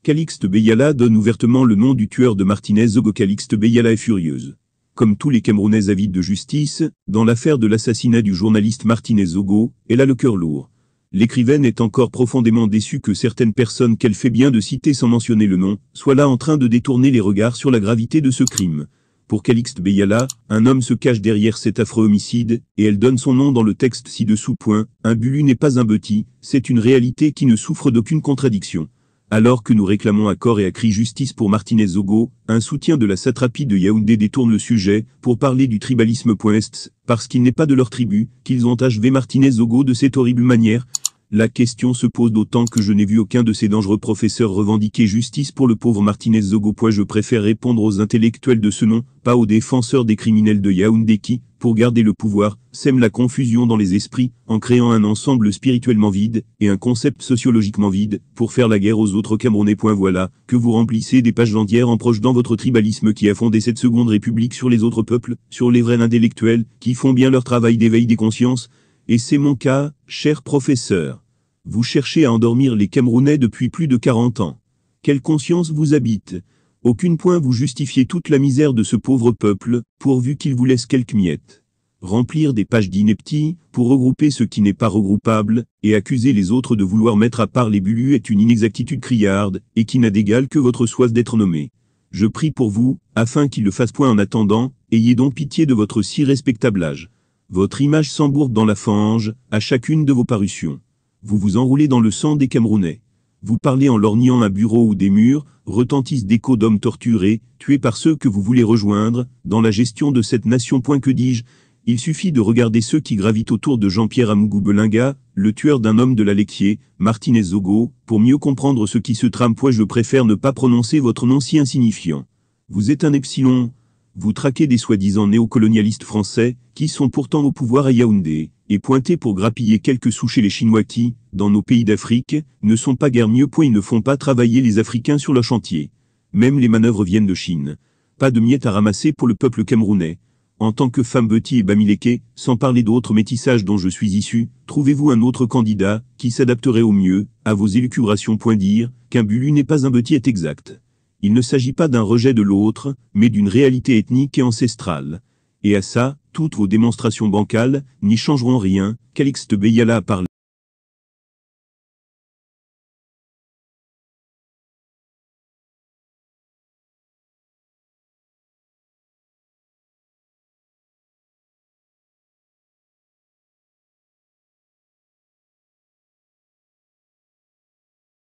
Calixte Beyala donne ouvertement le nom du tueur de Martinez Zogo. Calixte Beyala est furieuse. Comme tous les Camerounais avides de justice, dans l'affaire de l'assassinat du journaliste Martinez Zogo, elle a le cœur lourd. L'écrivaine est encore profondément déçue que certaines personnes qu'elle fait bien de citer sans mentionner le nom, soient là en train de détourner les regards sur la gravité de ce crime. Pour Calixte Beyala, un homme se cache derrière cet affreux homicide, et elle donne son nom dans le texte ci-dessous. Un bulu n'est pas un beuti, c'est une réalité qui ne souffre d'aucune contradiction. Alors que nous réclamons à corps et à cri justice pour Martinez Zogo, un soutien de la satrapie de Yaoundé détourne le sujet pour parler du tribalisme. Est-ce parce qu'il n'est pas de leur tribu qu'ils ont achevé Martinez Zogo de cette horrible manière? La question se pose d'autant que je n'ai vu aucun de ces dangereux professeurs revendiquer justice pour le pauvre Martinez Zogo. Je préfère répondre aux intellectuels de ce nom, pas aux défenseurs des criminels de Yaoundé qui, pour garder le pouvoir, sèment la confusion dans les esprits, en créant un ensemble spirituellement vide, et un concept sociologiquement vide, pour faire la guerre aux autres Camerounais. Voilà, que vous remplissez des pages entières en projetant votre tribalisme qui a fondé cette seconde république sur les autres peuples, sur les vrais intellectuels, qui font bien leur travail d'éveil des consciences. Et c'est mon cas, cher professeur. Vous cherchez à endormir les Camerounais depuis plus de 40 ans. Quelle conscience vous habite? Aucune point vous justifiez toute la misère de ce pauvre peuple, pourvu qu'il vous laisse quelques miettes. Remplir des pages d'ineptie, pour regrouper ce qui n'est pas regroupable, et accuser les autres de vouloir mettre à part les bulus est une inexactitude criarde, et qui n'a d'égal que votre soif d'être nommé. Je prie pour vous, afin qu'il le fasse point en attendant, ayez donc pitié de votre si respectable âge. Votre image s'embourbe dans la fange, à chacune de vos parutions. Vous vous enroulez dans le sang des Camerounais. Vous parlez en lorgnant un bureau ou des murs, retentissent d'échos d'hommes torturés, tués par ceux que vous voulez rejoindre, dans la gestion de cette nation. Que dis-je? Il suffit de regarder ceux qui gravitent autour de Jean-Pierre Amougou Belinga, le tueur d'un homme de la Lecquier, Martinez Zogo, pour mieux comprendre ce qui se trame. Je préfère ne pas prononcer votre nom si insignifiant. Vous êtes un epsilon. Vous traquez des soi-disant néocolonialistes français, qui sont pourtant au pouvoir à Yaoundé, et pointés pour grappiller quelques sous chez les Chinois qui, dans nos pays d'Afrique, ne sont pas guère mieux. Ils ne font pas travailler les Africains sur leur chantier. Même les manœuvres viennent de Chine. Pas de miettes à ramasser pour le peuple camerounais. En tant que femme Beuti et Bamileke, sans parler d'autres métissages dont je suis issu, trouvez-vous un autre candidat, qui s'adapterait au mieux, à vos élucubrations. Dire qu'un bulu n'est pas un Beuti est exact. Il ne s'agit pas d'un rejet de l'autre, mais d'une réalité ethnique et ancestrale. Et à ça, toutes vos démonstrations bancales n'y changeront rien. Calixte Beyala a parlé.